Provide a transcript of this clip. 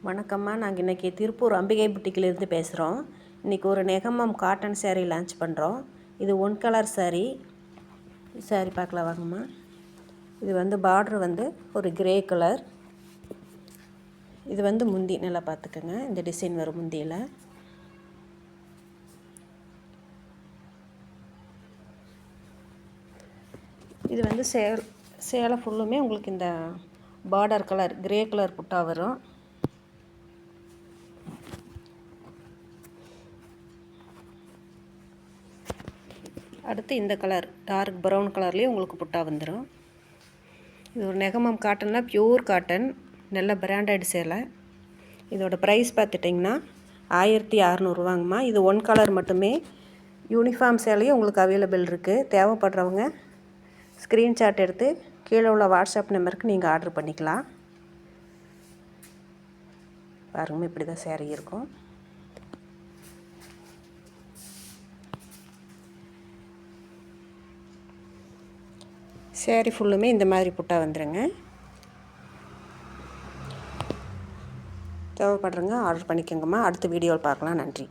வணக்கம்மா. நாங்கள் இன்றைக்கி திருப்பூர் அம்பிகை புட்டிக்கிலேருந்து பேசுகிறோம். இன்றைக்கி ஒரு நெகமம் காட்டன் சேரீ லான்ச் பண்ணுறோம். இது ஒன் கலர் சேரீ பார்க்கலாம் வாங்கம்மா. இது பார்டர் ஒரு கிரே கலர். இது முந்தி நல்லா பார்த்துக்கோங்க. இந்த டிசைன் வரும் முந்தியில். இது சேலை ஃபுல்லுமே உங்களுக்கு இந்த பார்டர் கலர் கிரே கலர் புட்டா வரும். அடுத்து இந்த கலர் டார்க் ப்ரௌன் கலர்லேயே உங்களுக்கு புட்டா வந்துடும். இது ஒரு நெகமம் காட்டன்னா பியூர் காட்டன், நல்ல பிராண்டட் சேலை. இதோட ப்ரைஸ் பார்த்துட்டிங்கன்னா 1600 இது ஒன் கலர் மட்டுமே. யூனிஃபார்ம் சேலையும் உங்களுக்கு அவைலபிள் இருக்குது. தேவைப்படுறவங்க ஸ்க்ரீன்ஷாட் எடுத்து கீழே உள்ள வாட்ஸ்அப் நம்பருக்கு நீங்கள் ஆர்டர் பண்ணிக்கலாம். பாருங்கள், இப்படி தான் சேரீ இருக்கும். சேரீ ஃபுல்லுமே இந்த மாதிரி புட்டா வந்துடுங்க. தேவைப்படுறவங்க ஆர்டர் பண்ணிக்கோங்கம்மா. அடுத்த வீடியோவில் பார்க்கலாம். நன்றி.